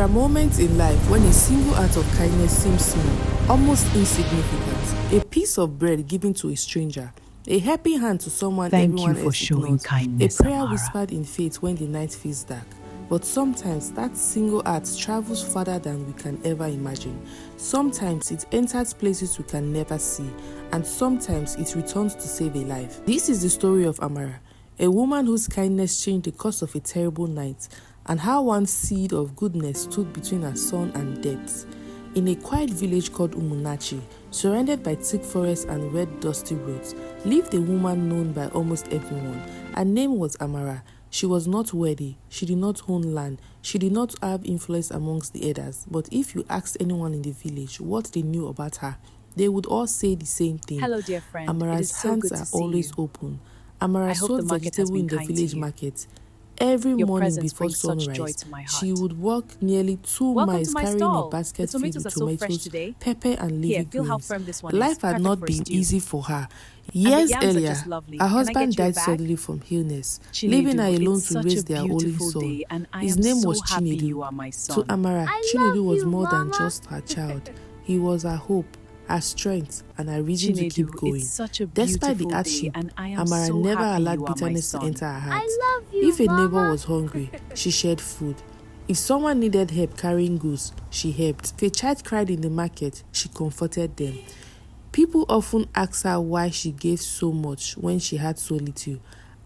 are moments in life when a single act of kindness seems small, almost insignificant. A piece of bread given to a stranger, a helping hand to someone Thank you everyone for else showing ignores, kindness, a prayer Amara. whispered in faith when the night feels dark. But sometimes that single act travels farther than we can ever imagine. Sometimes it enters places we can never see, and sometimes it returns to save a life. This is the story of Amara, a woman whose kindness changed the course of a terrible night, and how one seed of goodness stood between her son and death. In a quiet village called Umunachi, surrounded by thick forests and red dusty roads, lived a woman known by almost everyone. Her name was Amara. She was not wealthy, she did not own land, she did not have influence amongst the elders. But if you asked anyone in the village what they knew about her, they would all say the same thing. Hello, dear friend. Amara's hands are always open. Amara sold vegetable in the village market. Every morning before sunrise, she would walk nearly 2 miles carrying a basket filled with tomatoes, pepper and leafy greens. Life had not been easy for her. Years earlier, her husband died suddenly from illness, leaving her alone to raise their only son. His name was Chinedu. To Amara, Chinedu was more than just her child. He was her hope, her strength, and her reason to keep going. Despite the hardship, Amara never allowed bitterness to enter her heart. If a neighbor was hungry, she shared food. If someone needed help carrying goods, she helped. If a child cried in the market, she comforted them. People often asked her why she gave so much when she had so little.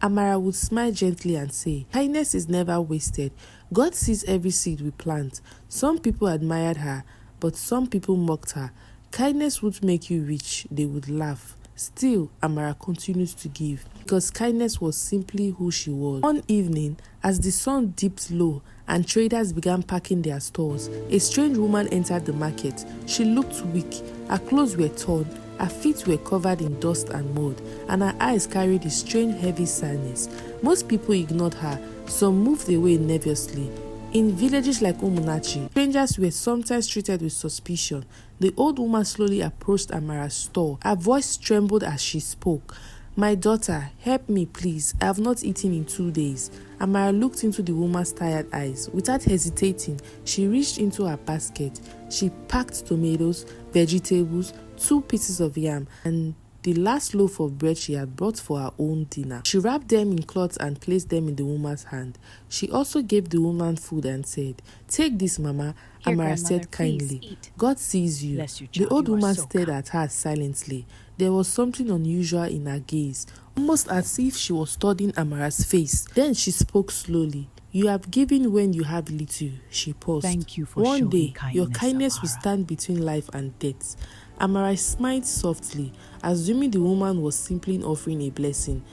Amara would smile gently and say, "Kindness is never wasted. God sees every seed we plant." Some people admired her, but some people mocked her. Kindness would make you rich, they would laugh. Still, Amara continued to give, because kindness was simply who she was. One evening, as the sun dipped low and traders began packing their stores, a strange woman entered the market. She looked weak, her clothes were torn, her feet were covered in dust and mud, and her eyes carried a strange heavy sadness. Most people ignored her, some moved away nervously. In villages like Umunachi, strangers were sometimes treated with suspicion. The old woman slowly approached Amara's store. Her voice trembled as she spoke. "My daughter, help me please. I have not eaten in 2 days." Amara looked into the woman's tired eyes. Without hesitating, she reached into her basket. She packed tomatoes, vegetables, 2 pieces of yam, and the last loaf of bread she had brought for her own dinner. She wrapped them in cloths and placed them in the woman's hand. She also gave the woman food and said, "Take this, Mama." Here, Amara said kindly, eat. "God sees you." The old woman stared at her silently. There was something unusual in her gaze, almost as if she was studying Amara's face. Then she spoke slowly. "You have given when you have little." She paused. Thank you for One day, showing your kindness, kindness will Amara. stand between life and death. Amara smiled softly, assuming the woman was simply offering a blessing.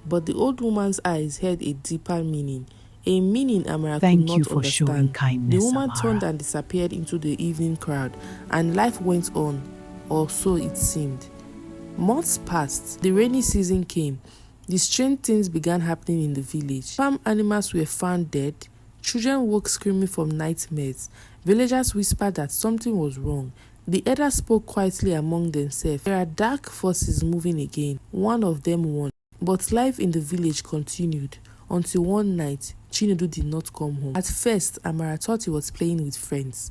But the old woman's eyes held a deeper meaning, a meaning Amara could Thank not you for showing understand. kindness, The woman Amara. turned and disappeared into the evening crowd, and life went on, or so it seemed. Months passed. The rainy season came. The strange things began happening in the village. Farm animals were found dead. Children woke screaming from nightmares. Villagers whispered that something was wrong. The elders spoke quietly among themselves. "There are dark forces moving again." One of them warned. But life in the village continued until one night, Chinedu did not come home. At first, Amara thought he was playing with friends.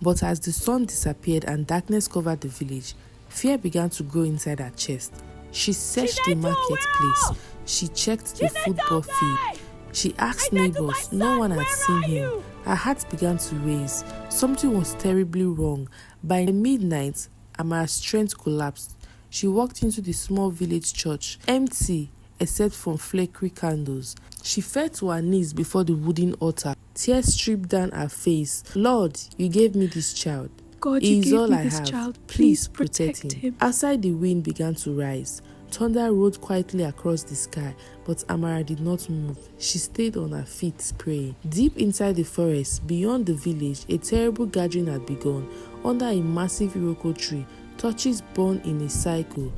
But as the sun disappeared and darkness covered the village, fear began to grow inside her chest. She searched the marketplace. She checked the football field. She asked neighbors. No one had seen him. Her heart began to race. Something was terribly wrong. By midnight, Amara's strength collapsed. She walked into the small village church, empty except for flickering candles. She fell to her knees before the wooden altar. Tears streamed down her face. "Lord, you gave me this child. God, He you is gave all me I this have. child. Please protect him." Outside, the wind began to rise. Thunder rolled quietly across the sky, but Amara did not move. She stayed on her feet, praying. Deep inside the forest, beyond the village, a terrible gathering had begun. Under a massive iroko tree, torches burned in a circle,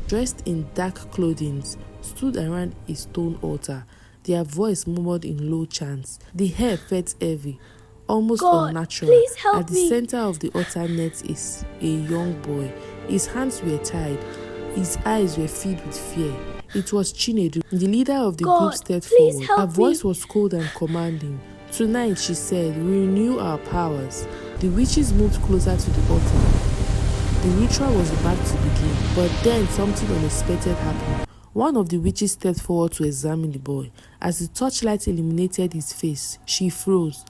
dressed in dark clothing, stood around a stone altar. Their voice murmured in low chants. The air felt heavy, almost unnatural. Please help At the me. center of the altar net is a young boy. His hands were tied. His eyes were filled with fear. It was Chinedu. The leader of the group stepped please forward. help Her voice me. was cold and commanding. Tonight, she said, we renew our powers. The witches moved closer to the altar. The ritual was about to begin, but then something unexpected happened. One of the witches stepped forward to examine the boy. As the torchlight illuminated his face, she froze.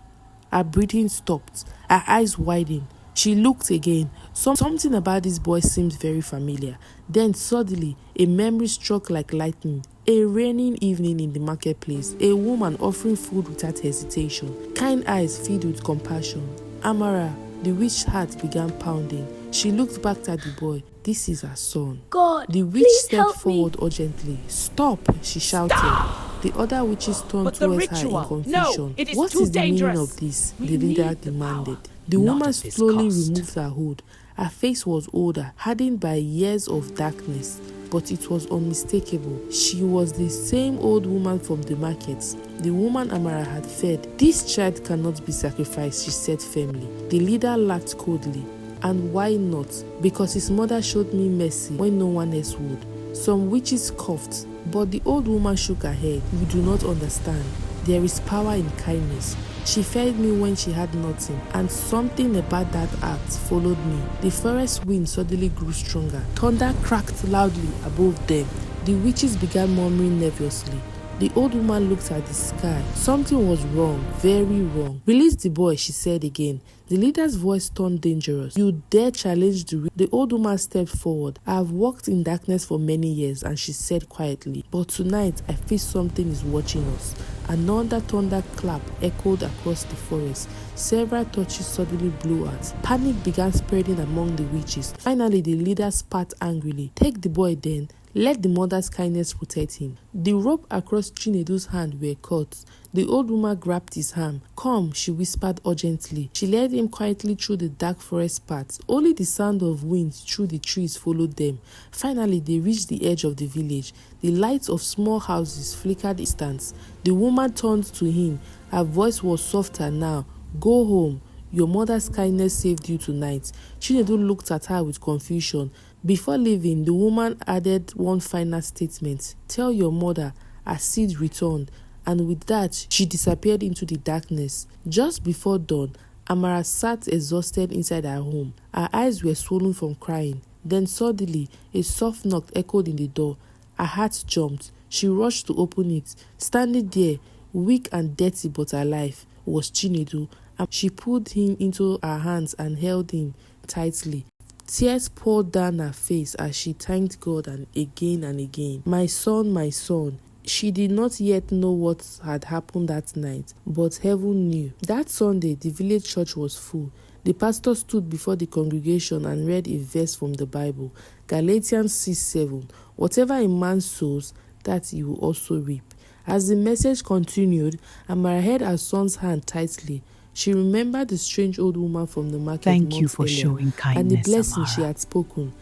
Her breathing stopped. Her eyes widened. She looked again. Something about this boy seemed very familiar. Then suddenly, a memory struck like lightning. A raining evening in the marketplace. A woman offering food without hesitation. Kind eyes filled with compassion. Amara, the witch's heart began pounding. She looked back at the boy. This is her son. God, the witch stepped forward urgently. Stop, she shouted. Stop. The other witches turned towards her in confusion. No, it is what too is the dangerous. meaning of this? The leader demanded. The woman slowly removed her hood. Her face was older, hardened by years of darkness, but it was unmistakable. She was the same old woman from the markets, the woman Amara had fed. This child cannot be sacrificed, she said firmly. The leader laughed coldly. And why not? Because his mother showed me mercy when no one else would. Some witches coughed, but the old woman shook her head. You do not understand. There is power in kindness. She fed me when she had nothing, and something about that act followed me. The forest wind suddenly grew stronger. Thunder cracked loudly above them. The witches began murmuring nervously. The old woman looked at the sky. Something was wrong, very wrong. Release the boy, she said again. The leader's voice turned dangerous. You dare challenge the old woman stepped forward. I have walked in darkness for many years, and she said quietly, but tonight I feel something is watching us. Another thunder clap echoed across the forest. Several torches suddenly blew out. Panic began spreading among the witches. Finally, the leader spat angrily. Take the boy then. Let the mother's kindness protect him. The rope across Chinedu's hand were cut. The old woman grabbed his arm. Come, she whispered urgently. She led him quietly through the dark forest path. Only the sound of wind through the trees followed them. Finally, they reached the edge of the village. The lights of small houses flickered distance. The woman turned to him. Her voice was softer now. Go home. Your mother's kindness saved you tonight. Chinedu looked at her with confusion. Before leaving, the woman added one final statement. Tell your mother, her seed returned. And with that, she disappeared into the darkness. Just before dawn, Amara sat exhausted inside her home. Her eyes were swollen from crying. Then suddenly, a soft knock echoed in the door. Her heart jumped. She rushed to open it. Standing there, weak and dirty but alive, was Chinedu. She pulled him into her hands and held him tightly. Tears poured down her face as she thanked God and again. My son, my son. She did not yet know what had happened that night, but heaven knew. That Sunday, the village church was full. The pastor stood before the congregation and read a verse from the Bible, Galatians 6:7. Whatever a man sows, that he will also reap. As the message continued, Amara held her son's hand tightly. She remembered the strange old woman from the market Thank you months for earlier, showing kindness, and the blessing Amara. she had spoken.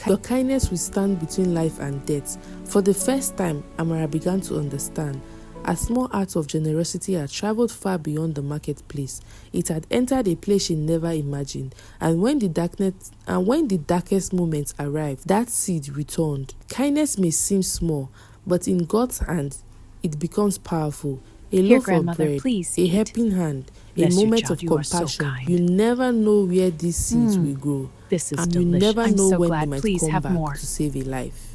Your kindness will stand between life and death. For the first time, Amara began to understand. A small act of generosity had traveled far beyond the marketplace. It had entered a place she never imagined. And when the darkest moments arrived, that seed returned. Kindness may seem small, but in God's hand, it becomes powerful. A loaf of bread, a helping hand, a moment of compassion. You never know where these seeds will grow. This is and delicious. You never I'm know so when glad. they might Please come have back more. to save a life.